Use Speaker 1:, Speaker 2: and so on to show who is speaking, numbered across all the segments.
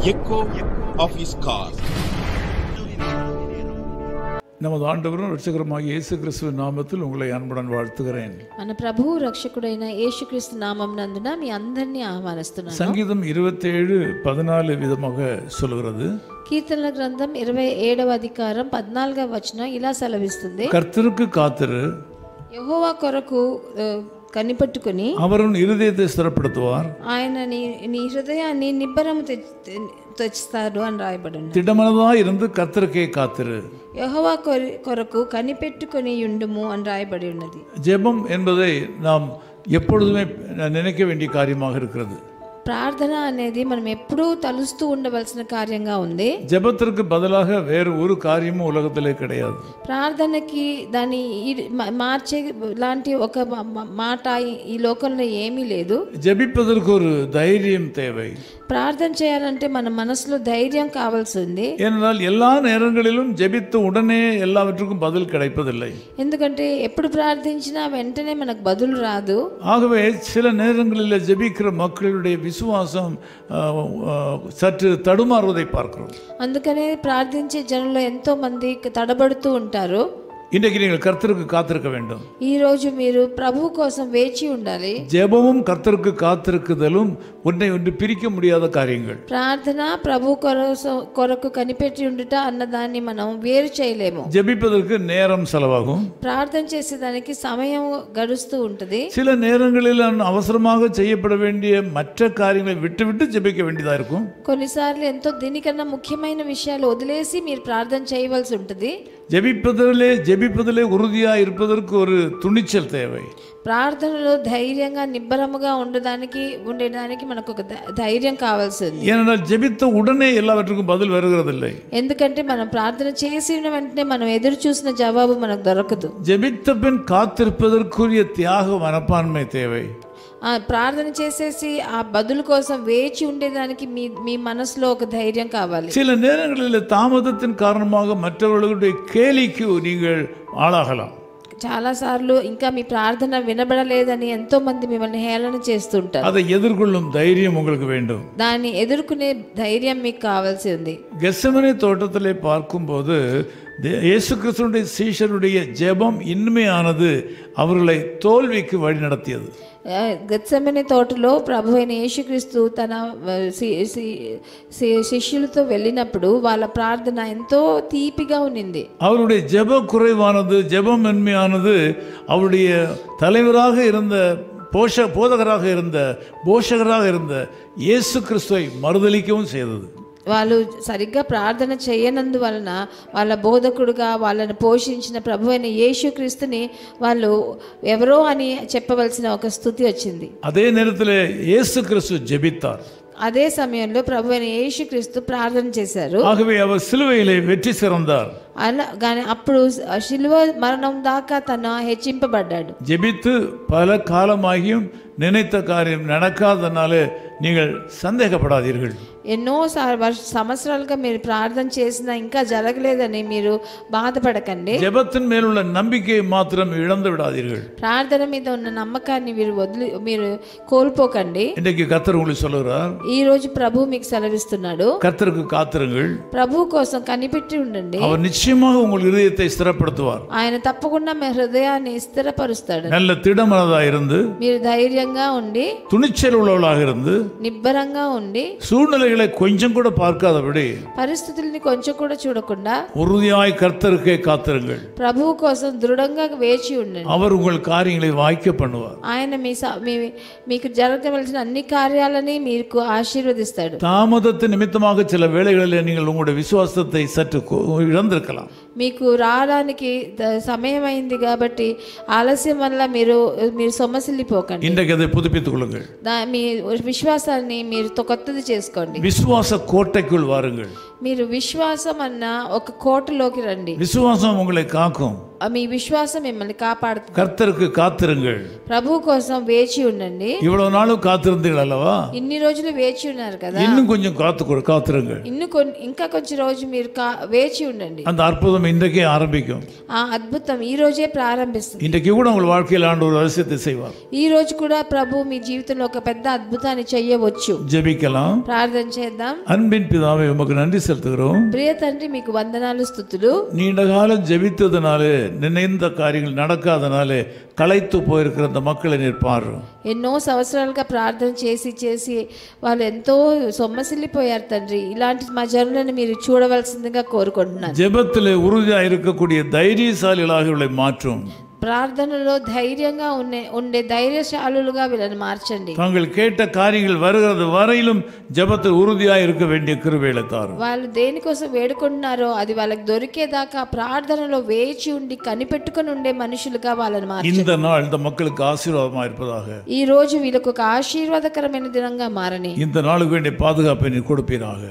Speaker 1: echo of his call.
Speaker 2: நமது ஆண்டவரும் ரட்சகருமாகிய இயேசு கிறிஸ்துவின் நாமத்தில் உங்களை அன்புடன் வாழ்த்துகிறேன்.
Speaker 3: మన ప్రభువు రక్షకుడైన యేసుక్రీస్తు నామమునందున మీ అందరిని ఆహ్వానిస్తున్నాను.
Speaker 2: సంగీతం 27:14 విధமாக சொல்கிறது.
Speaker 3: కీర్తనల గ్రంథం 27వ అధికారం 14వ వచనం ఇలా సెలవిస్తుంది.
Speaker 2: కర్తருக்கு కాத்திரு,
Speaker 3: యెహోవా కొరకు కనిపెట్టుకొని
Speaker 2: அவரின் இருதயத்தை స్థిరப்படுத்துவார்,
Speaker 3: ఆయన నీ హృదయాన్ని నిబ్బరము తెచ్చుతాడు అని రాయబడింది.
Speaker 2: திடமனதா இருந்து கர்த்தருக்கே காத்திரு,
Speaker 3: యెహోవా కొరకు కనిపెట్టుకొని ఉండుము అని రాయబడి ఉన్నది.
Speaker 2: ஜெபம் என்பதை நாம் எப்பொழுதுமே நினைக்க வேண்டிய காரியமாக இருக்கிறது.
Speaker 3: ప్రార్థన అనేది మనం ఎప్పుడూ తలుస్తూ ఉండవలసిన కార్యంగా ఉంది.
Speaker 2: ஜெபத்திற்கு பதிலாக வேறு ஒரு காரியமும் உலகத்திலே கிடையாது.
Speaker 3: ప్రార్థనకి దాన్ని మార్చే లాంటి ఒక మాట ఈ లోకంలో ఏమీ లేదు.
Speaker 2: ஜெபிப்பதற்கு ஒரு தைரியம் தேவை.
Speaker 3: ప్రార్థన చేయాలంటే మన మనసులో ధైర్యం కావాల్సింది.
Speaker 2: ஏனென்றால் எல்லா நேரங்களிலும் ஜெபித்த உடனே எல்லாவற்றுக்கும் பதில் கிடைப்பதில்லை.
Speaker 3: ఎందుకంటే ఎప్పుడు ప్రార్థించినా వెంటనే మనకు బదులు రాదు.
Speaker 2: ஆகவே சில நேரங்களில் ஜெபிக்கிற மக்களுடைய விசுவாசம் சற்று தடுமாறுவதை பார்க்கிறோம்.
Speaker 3: అందుకనే ప్రార్థించే జనంలో ఎంతో మంది తడబడుతూ ఉంటారు.
Speaker 2: இன்றைக்கு நீங்கள் கர்த்தருக்கு காத்திருக்க வேண்டும்.
Speaker 3: ఈ రోజు మీరు ప్రభువు కోసం వేచి ఉండాలి.
Speaker 2: ஜெபமும் கர்த்தருக்கு காத்திருக்குதலும் ஒன்று பிரிக்க முடியாத காரியங்கள்.
Speaker 3: ప్రార్థన ప్రభు కొరకు కనిపెట్టి ఉండుట అన్నదాన్ని మనం వేరు చేయలేము.
Speaker 2: ஜெபிப்பதற்கு நேரம் செலவாகும்.
Speaker 3: ప్రార్థన చేసేదానికి సమయం గడుస్తూ ఉంటుంది.
Speaker 2: சில நேரங்களில் அவசரமாக செய்யப்பட வேண்டிய மற்ற காரியங்களை விட்டு ஜெபிக்க வேண்டியதா இருக்கும்.
Speaker 3: కొన్నిసార్లు ఎంతో దీనికన్నా ముఖ్యమైన విషయాలు వదిలేసి మీరు ప్రార్థన చేయవలసి ఉంటుంది.
Speaker 2: ஜெபிப்பதிலே உறுதியா இருப்பதற்கு ஒரு துணிச்சல் தேவை.
Speaker 3: ప్రార్థనలో ధైర్యంగా నిబ్బరముగా ఉండడానికి మనకు ఒక ధైర్యం కావాల్సింది.
Speaker 2: ஏனென்றால் ஜெபித்த உடனே எல்லாவற்றுக்கும் பதில் வருகிறதில்லை.
Speaker 3: ఎందుకంటే మనం ప్రార్థన చేసిన వెంటనే మనం ఎదురు చూసిన జవాబు మనకు దొరకదు.
Speaker 2: ஜெபித்த பின் காத்திருப்பதற்குரிய தியாக மனப்பான்மை தேவை.
Speaker 3: ప్రార్థన చేసేసి ఆ బదులు కోసం వేచి ఉండేదానికి మీ మనసులో ఒక ధైర్యం కావాలి.
Speaker 2: சில நேரங்களில் தாமதத்தின் காரணமாக மற்றவர்களுடைய கேலிக்கு நீங்கள் ஆளாகலாம்.
Speaker 3: చాలా సార్లు ఇంకా మీ ప్రార్థన వినబడలేదని ఎంతో మంది మిమ్మల్ని హేళన చేస్తుంటారు.
Speaker 2: அதை எதிர்கொள்ளும் தைரியம் உங்களுக்கு வேண்டும்.
Speaker 3: దాన్ని ఎదుర్కొనే ధైర్యం మీకు కావాల్సి ఉంది.
Speaker 2: கெத்செமனே தோட்டத்திலே பார்க்கும்போது இயேசு கிறிஸ்துவினுடைய சீஷருடைய ஜெபம் இன்மையானது அவர்களை தோல்விக்கு வழி நடத்தியது.
Speaker 3: గెత్సెమనే తోటలో ప్రభు అయిన యేసుక్రీస్తు తన శిష్యులతో వెళ్ళినప్పుడు వాళ్ళ ప్రార్థన ఎంతో తీపిగా ఉన్నింది.
Speaker 2: அவருடைய ஜெப குறைவானது, ஜெபம் மென்மையானது அவருடைய தலைவராக இருந்த போதகராக இருந்த இயேசு கிறிஸ்துவை மறுதலிக்கவும் செய்தது.
Speaker 3: వాళ్ళు సరిగ్గా ప్రార్థన చేయనందువలన వాళ్ళ బోధకుడుగా వాళ్ళని పోషించిన ప్రభు అయిన యేసుక్రీస్తుని వాళ్ళు ఎవరో అని చెప్పవలసిన ఒక స్థితి వచ్చింది.
Speaker 2: అదే நேரத்தில் இயேசு கிறிஸ்து ஜெபித்தார்.
Speaker 3: అదే సమయంలో ప్రభు అయిన యేసుక్రీస్తు ప్రార్థన చేశారు.
Speaker 2: ஆகவே அவர் சிலுவையிலே வெற்றி சிறந்தார்.
Speaker 3: కానీ అప్పుడు శిలువ మరణం దాకా తను హెచ్చింపబడ్డాడు.
Speaker 2: ஜெபித்து பல காலமாகியும் நினைத்த காரியம் நடக்காதனாலே நீங்கள் சந்தேகப்படாதீர்கள்.
Speaker 3: ఎన్నో సంవత్సరాలుగా మీరు ప్రార్థన చేసినా ఇంకా జరగలేదని మీరు బాధపడకండి.
Speaker 2: ஜெபத்தின் மேலுள்ள நம்பிக்கையை மாத்திரம் இழந்து விடாதீர்கள்.
Speaker 3: ప్రార్థన మీద ఉన్న నమ్మకాన్ని మీరు కోల్పోకండి.
Speaker 2: இன்றைக்கு கர்த்தர் உங்களுக்கு சொல்லுகிறார்,
Speaker 3: ఈ రోజు ప్రభు మీకు సెలవిస్తున్నాడు,
Speaker 2: கர்த்தருக்கு காத்திருங்கள்.
Speaker 3: ప్రభు కోసం కనిపెట్టి ఉండండి.
Speaker 2: அவர் நிச்சயமாக உங்கள் இதயத்தை ஸ்திரப்படுத்துவார்.
Speaker 3: ఆయన తప్పకుండా మీ హృదయాన్ని స్థిరపరుస్తాడు.
Speaker 2: நல்ல திடமனதா இருந்து,
Speaker 3: మీరు ధైర్యంగా ఉండి,
Speaker 2: துணிச்சல் உள்ளவர்களாக இருந்து,
Speaker 3: నిబ్బరంగా ఉండి,
Speaker 2: சூழ்நிலைகளை கொஞ்சம் கூட பார்க்காதபடி,
Speaker 3: పరిస్థితుల్ని కొంచెం కూడా చూడకుండా
Speaker 2: உறுதியாய் கர்த்தருக்கே காத்திருங்கள்.
Speaker 3: ప్రభువు కోసం దృఢంగా వేచి ఉండండి.
Speaker 2: அவர் உங்கள் காரியங்களை வாய்க்க பண்ணுவார்.
Speaker 3: ఆయన మీకు జరగవలసిన అన్ని కార్యాలని మీకు ఆశీర్వదిస్తాడు.
Speaker 2: தாமதத்தின் நிமித்தமாக சில வேளைகளில் நீங்கள் உங்களுடைய விசுவாசத்தை சற்று இழந்திருக்கலாம்.
Speaker 3: మీకు రావడానికి సమయం అయింది కాబట్టి ఆలస్యం వల్ల మీరు సొమ్మసిల్లిపోకండి.
Speaker 2: இன்றைக்கு அதை புதுப்பித்துக் கொள்ளுங்கள்.
Speaker 3: మీ విశ్వాసాన్ని మీరు కొత్తది చేసుకోండి.
Speaker 2: விசுவாச கோட்டைக்குள் வாருங்கள்.
Speaker 3: మీరు విశ్వాసం అన్న ఒక కోటలోకి రండి.
Speaker 2: விசுவாசம் உங்களை காக்கும்.
Speaker 3: మీ విశ్వాసం మిమ్మల్ని కాపాడుతుంది.
Speaker 2: கர்த்தருக்கு காத்திருங்கள்.
Speaker 3: ప్రభు కోసం వేచి ఉండండి.
Speaker 2: இவ்வளவு நாளும் காத்திருந்தீர்கள் அல்லவா?
Speaker 3: ఇన్ని రోజులు వేచి ఉన్నారు కదా.
Speaker 2: இன்னும் கொஞ்சம் காத்திருங்கள்.
Speaker 3: ఇంకా కొంచెం రోజు మీరు వేచి ఉండండి.
Speaker 2: அந்த அற்புதம் இன்றைக்கே ஆரம்பிக்கும்.
Speaker 3: ఆ అద్భుతం ఈ రోజే ప్రారంభిస్తుంది.
Speaker 2: இன்றைக்கு கூட உங்கள் வாழ்க்கையில் ஆண்டவர் ஒரு அதிசயத்தை செய்வார்.
Speaker 3: ఈ రోజు కూడా ప్రభు మీ జీవితంలో ఒక పెద్ద అద్భుతాన్ని చేయవచ్చు.
Speaker 2: ஜெபிக்கலாம்.
Speaker 3: ప్రార్థన చేద్దాం.
Speaker 2: அன்பின் பிதாவே உமக்கு நன்றி செலுத்துகிறோம்.
Speaker 3: ప్రియ తండ్రి మీకు వందనాలు స్తుతులు.
Speaker 2: நீண்ட காலம் ஜெபித்ததனாலே நினைந்த காரியங்கள் நடக்காதனாலே களைத்து போயிருக்கிற அந்த மக்களை நீர் பாரும்.
Speaker 3: ఎన్నో సంవత్సరాలుగా ప్రార్థన చేసి వాళ్ళు ఎంతో సొమ్మసిల్లిపోయారు తండ్రి. ఇలాంటి మా జనులను మీరు చూడవలసిందిగా కోరుకుంటున్నాను.
Speaker 2: ஜெபத்திலே உறுதியாக இருக்கக்கூடிய தைரியசாலிகளாக இவளை மாற்றும்.
Speaker 3: ప్రార్థనలో ధైర్యంగా ఉండే ధైర్యశాలులుగా వీళ్ళని మార్చండి.
Speaker 2: தாங்கள் கேட்ட காரியங்கள் வருகிறது வரையிலும் ஜெபத்தில் உறுதியாக இருக்க வேண்டிய கிருபைகளை தாரும்.
Speaker 3: వాళ్ళు దేనికోసం వేడుకుంటున్నారో అది వాళ్ళకి దొరికేదాకా ప్రార్థనలో వేచి ఉండి కనిపెట్టుకొని ఉండే మనుషులుగా వాళ్ళని మార్చండి.
Speaker 2: இந்த நாள் இந்த மக்களுக்கு ஆசீர்வாதமாக இருப்பதாக.
Speaker 3: ఈ రోజు వీళ్ళకు ఒక ఆశీర్వాదకరమైన దినంగా మారని.
Speaker 2: இந்த நாளுக்கு வேண்டிய பாதுகாப்பை நீர் கொடுப்பீராக.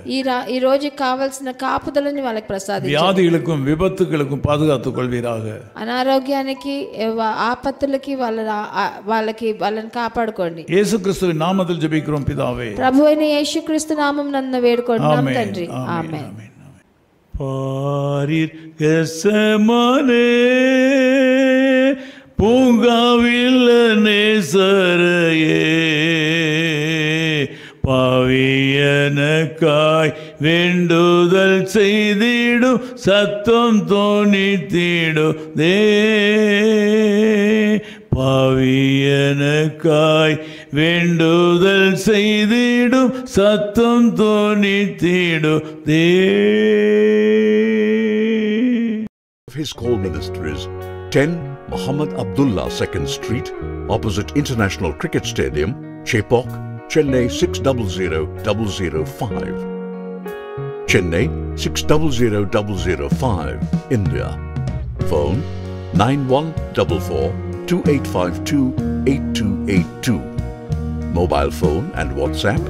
Speaker 3: ఈ రోజు కావాల్సిన కాపుదలని వాళ్ళకి ప్రసాదించండి.
Speaker 2: வியாதிகளுக்கும் விபத்துகளுக்கும் பாதுகாத்துக் கொள்வீராக.
Speaker 3: అనారోగ్యానికి ఆపత్తులకి వాళ్ళని కాపాడుకోండి.
Speaker 2: యేసుక్రీస్తువిன் నామத்தில் ஜெபிக்கிறோம் பிதாவே.
Speaker 3: ప్రభువైన యేసుక్రీస్తు నామమున వేడుకుంటున్నాం తండ్రి. ఆమేన్.
Speaker 2: பாரிர் கெத்செமனே பூங்காவில் நேசரையே பாவியனக்காய் வேண்டுதல் செய்திடும் சத்தம் தோணித்திடுதே பாவியனக்காய் வேண்டுதல் செய்திடும் சத்தம் தோணித்திடுதே.
Speaker 4: His Call Ministries, 10 Muhammad Abdullah 2nd Street, opposite International Cricket Stadium, Chepauk, Chennai 600005. Chennai 600005, India. Phone 9144-2852-8282. Mobile phone and WhatsApp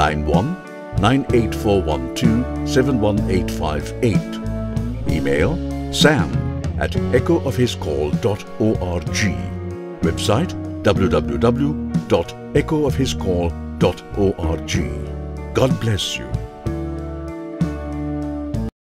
Speaker 4: 91-98412-71858. Email sam@echoofhiscall.org. Website www.echoofhiscall.org. God bless you.